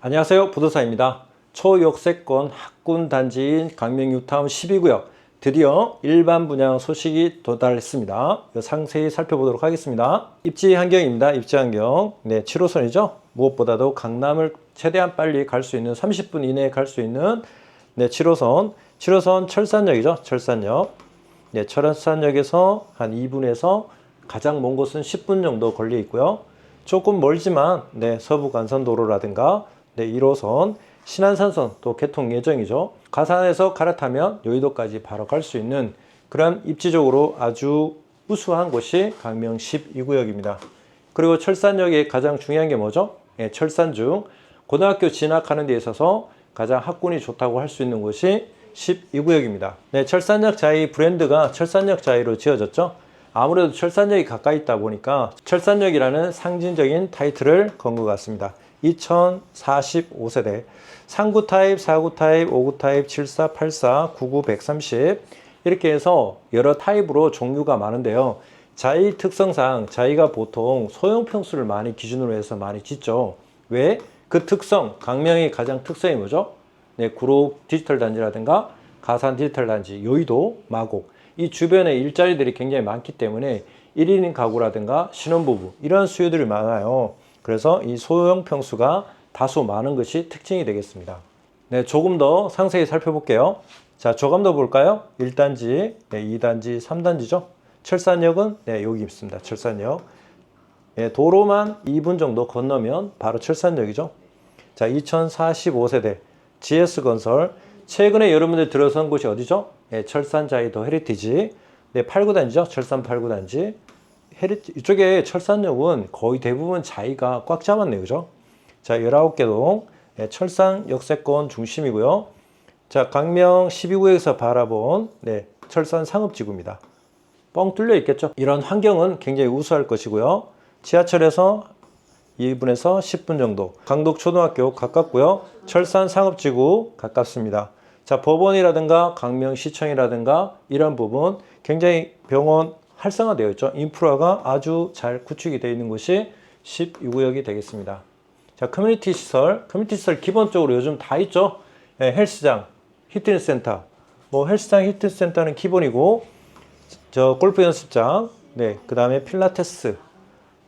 안녕하세요. 부도사입니다. 초역세권 학군 단지인 강명 뉴타운 12구역 드디어 일반 분양 소식이 도달했습니다. 상세히 살펴보도록 하겠습니다. 입지 환경입니다. 입지 환경. 네, 7호선이죠. 무엇보다도 강남을 최대한 빨리 갈 수 있는 30분 이내에 갈 수 있는 7호선. 7호선 철산역이죠. 철산역. 네, 철산역에서 한 2분에서 가장 먼 곳은 10분 정도 걸려 있고요. 조금 멀지만 서부 간선도로라든가 1호선, 신안산선 또 개통 예정이죠. 가산에서 갈아타면 여의도까지 바로 갈 수 있는 그런 입지적으로 아주 우수한 곳이 강명 12구역입니다. 그리고 철산역의 가장 중요한 게 뭐죠? 철산중 고등학교 진학하는 데 있어서 가장 학군이 좋다고 할 수 있는 곳이 12구역입니다. 철산역 자이 브랜드가 철산역 자이로 지어졌죠. 아무래도 철산역이 가까이 있다 보니까 철산역이라는 상징적인 타이틀을 건 것 같습니다. 2045세대 3구 타입, 4구 타입, 5구 타입, 74, 84, 99, 130 이렇게 해서 여러 타입으로 종류가 많은데요. 자이 특성상 자이가 보통 소형 평수를 많이 기준으로 해서 많이 짓죠. 왜? 그 특성, 강명의 가장 특성이 뭐죠? 구록 디지털 단지라든가 가산 디지털 단지, 여의도, 마곡 이 주변에 일자리들이 굉장히 많기 때문에 1인 가구라든가 신혼부부 이런 수요들이 많아요. 그래서 이 소형 평수가 다소 많은 것이 특징이 되겠습니다. 조금 더 상세히 살펴볼게요. 자, 조금 더 볼까요? 1단지, 2단지, 3단지죠. 철산역은 여기 있습니다. 철산역. 도로만 2분 정도 건너면 바로 철산역이죠. 자, 2045세대 GS건설. 최근에 여러분들 들어선 곳이 어디죠? 철산자이더 헤리티지. 8구단지죠. 철산 8구단지. 이쪽에 철산역은 거의 대부분 자이가 꽉 잡았네요. 그죠? 자, 19개 동 철산 역세권 중심이고요. 자, 강명 12구역에서 바라본 철산 상업지구입니다. 뻥 뚫려 있겠죠? 이런 환경은 굉장히 우수할 것이고요. 지하철에서 2분에서 10분 정도. 강덕초등학교 가깝고요. 철산 상업지구 가깝습니다. 자, 법원이라든가 강명시청이라든가 이런 부분 굉장히 병원 활성화되어 있죠. 인프라가 아주 잘 구축이 되어 있는 곳이 12구역이 되겠습니다. 자, 커뮤니티 시설 기본적으로 요즘 다 있죠. 헬스장, 피트니스 센터. 헬스장, 피트니스 센터는 기본이고, 골프 연습장, 그 다음에 필라테스,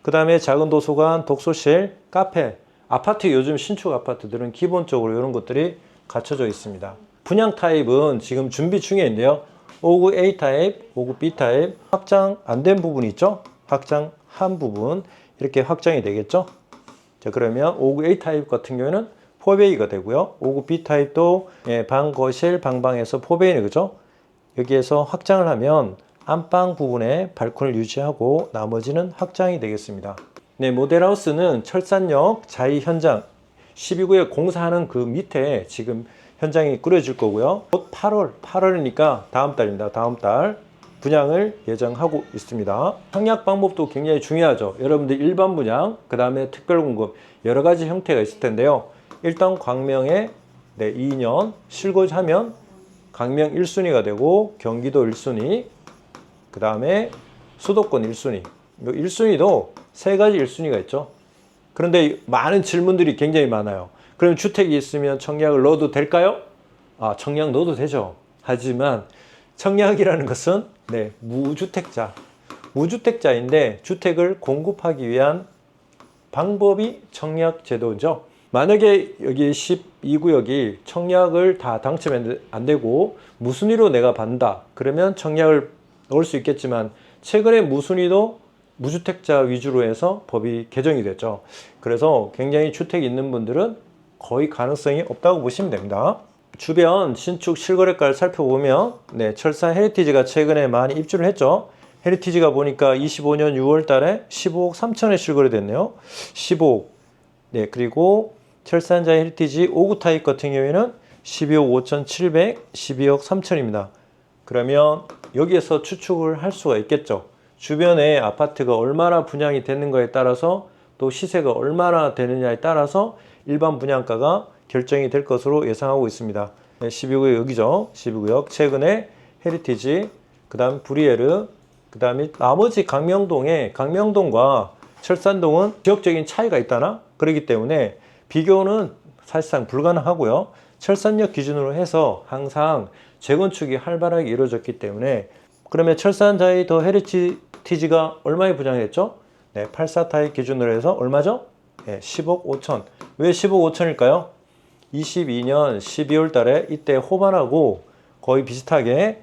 그 다음에 작은 도서관, 독서실, 카페, 아파트 요즘 신축 아파트들은 기본적으로 이런 것들이 갖춰져 있습니다. 분양 타입은 지금 준비 중에 있는데요. 5구 A 타입, 5구 B 타입, 확장 안 된 부분이 있죠? 확장 한 부분, 이렇게 확장이 되겠죠? 자, 그러면 5구 A 타입 같은 경우에는 4베이가 되고요. 5구 B 타입도 방, 거실, 방방에서 4베이는 그죠? 여기에서 확장을 하면 안방 부분에 발코니를 유지하고 나머지는 확장이 되겠습니다. 모델하우스는 철산역 자이 현장 12구역 공사하는 그 밑에 지금 현장이 꾸려질 거고요. 곧 8월이니까 다음 달입니다. 다음 달 분양을 예정하고 있습니다. 청약 방법도 굉장히 중요하죠. 여러분들 일반 분양, 그 다음에 특별 공급 여러 가지 형태가 있을 텐데요. 일단 광명에 2년 실거주하면 강명 1순위가 되고 경기도 1순위, 그 다음에 수도권 1순위. 1순위도 세 가지 1순위가 있죠. 그런데 많은 질문들이 굉장히 많아요. 그럼 주택이 있으면 청약을 넣어도 될까요? 청약 넣어도 되죠. 하지만 청약이라는 것은 무주택자인데 주택을 공급하기 위한 방법이 청약 제도죠. 만약에 여기 12구역이 청약을 다 당첨이 안 되고 무순위로 내가 받는다. 그러면 청약을 넣을 수 있겠지만 최근에 무순위도 무주택자 위주로 해서 법이 개정이 됐죠. 그래서 굉장히 주택이 있는 분들은 거의 가능성이 없다고 보시면 됩니다. 주변 신축 실거래가를 살펴보면 철산 헤리티지가 최근에 많이 입주를 했죠. 헤리티지가 보니까 25년 6월 달에 15억 3천에 실거래됐네요. 15억. 그리고 철산자 헤리티지 5구 타입 같은 경우에는 12억 5,700, 12억 3천입니다. 그러면 여기에서 추측을 할 수가 있겠죠. 주변에 아파트가 얼마나 분양이 되는가에 따라서 또 시세가 얼마나 되느냐에 따라서 일반 분양가가 결정이 될 것으로 예상하고 있습니다. 12구역 여기죠. 12구역 최근에 헤리티지, 그 다음 브리에르, 그 다음에 나머지 강명동과 철산동은 지역적인 차이가 있다나? 그렇기 때문에 비교는 사실상 불가능하고요. 철산역 기준으로 해서 항상 재건축이 활발하게 이루어졌기 때문에 그러면 철산자이 더 헤리티지가 얼마에 분양했죠? 네, 84 타입 기준으로 해서 얼마죠? 네, 10억 5천. 왜 10억 5천일까요? 22년 12월 달에 이때 호반하고 거의 비슷하게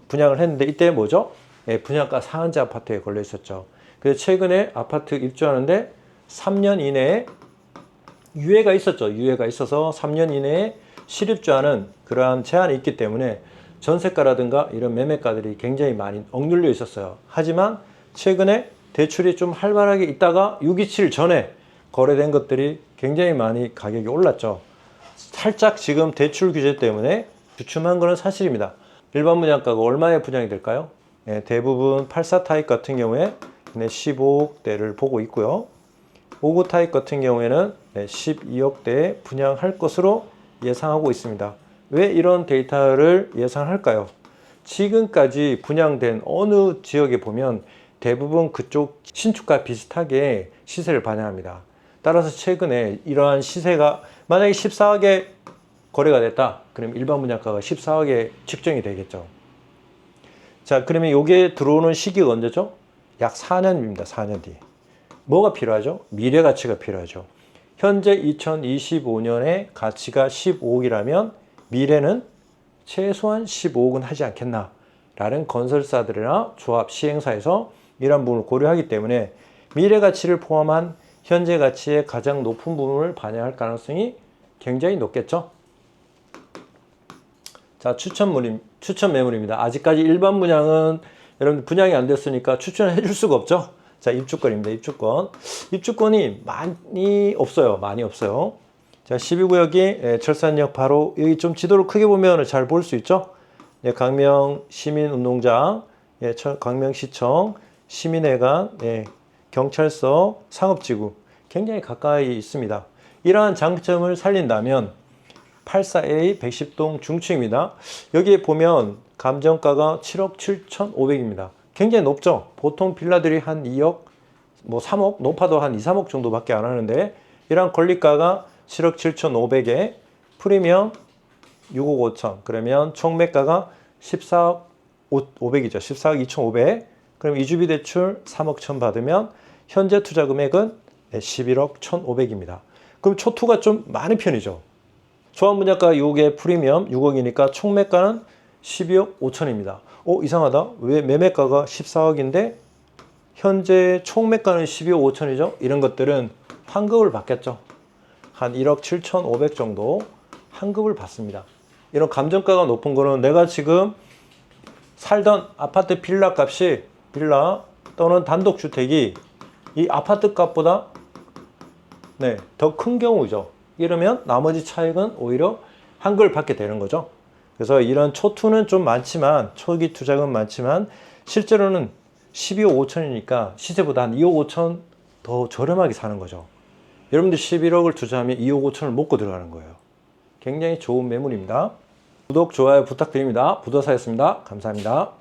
분양을 했는데 이때 뭐죠? 분양가 상한제 아파트에 걸려 있었죠. 그래서 최근에 아파트 입주하는데 3년 이내에 유예가 있었죠. 유예가 있어서 3년 이내에 실입주하는 그러한 제한이 있기 때문에 전세가라든가 이런 매매가들이 굉장히 많이 억눌려 있었어요. 하지만 최근에 대출이 좀 활발하게 있다가 627 전에 거래된 것들이 굉장히 많이 가격이 올랐죠. 살짝 지금 대출 규제 때문에 주춤한 것은 사실입니다. 일반 분양가가 얼마에 분양이 될까요? 대부분 84 타입 같은 경우에 15억대를 보고 있고요. 59 타입 같은 경우에는 12억대에 분양할 것으로 예상하고 있습니다. 왜 이런 데이터를 예상할까요? 지금까지 분양된 어느 지역에 보면 대부분 그쪽 신축과 비슷하게 시세를 반영합니다. 따라서 최근에 이러한 시세가 만약에 14억에 거래가 됐다. 그럼 일반 분양가가 14억에 측정이 되겠죠. 자, 그러면 이게 들어오는 시기가 언제죠? 약 4년입니다. 4년 뒤. 뭐가 필요하죠? 미래 가치가 필요하죠. 현재 2025년에 가치가 15억이라면 미래는 최소한 15억은 하지 않겠나 라는 건설사들이나 조합 시행사에서 이런 부분을 고려하기 때문에 미래 가치를 포함한 현재 가치의 가장 높은 부분을 반영할 가능성이 굉장히 높겠죠. 자, 추천 매물입니다. 아직까지 일반 분양은 여러분 분양이 안 됐으니까 추천을 해줄 수가 없죠. 자, 입주권입니다. 입주권이 많이 없어요. 자, 12구역이 철산역 바로 여기 좀 지도를 크게 보면 잘 볼 수 있죠. 강명 시민운동장, 강명시청, 시민회관, 경찰서, 상업지구 굉장히 가까이 있습니다. 이러한 장점을 살린다면 84A 110동 중추입니다. 여기에 보면 감정가가 7억 7,500입니다. 굉장히 높죠. 보통 빌라들이 한 2억, 뭐 3억, 높아도 한 2, 3억 정도밖에 안 하는데 이런 권리가가 7억 7,500에 프리미엄 6억 5천. 그러면 총 매가가 14억 500이죠. 14억 2,500. 그럼 이주비 대출 3억 1천 받으면 현재 투자 금액은 11억 1,500입니다. 그럼 초투가 좀 많은 편이죠. 조합분양가 6의 프리미엄 6억이니까 총 매가는 12억 5천입니다. 이상하다. 왜 매매가가 14억인데 현재 총 매가는 12억 5천이죠? 이런 것들은 환급을 받겠죠. 한 1억 7,500 정도 환급을 받습니다. 이런 감정가가 높은 거는 내가 지금 살던 아파트 빌라 값이 빌라 또는 단독주택이 이 아파트 값보다 더 큰 경우죠. 이러면 나머지 차익은 오히려 환급을 받게 되는 거죠. 그래서 이런 초투는 좀 많지만 초기 투자금 많지만 실제로는 12억 5천이니까 시세보다 한 2억 5천 더 저렴하게 사는 거죠. 여러분들 11억을 투자하면 2억 5천을 먹고 들어가는 거예요. 굉장히 좋은 매물입니다. 구독, 좋아요 부탁드립니다. 부도사였습니다. 감사합니다.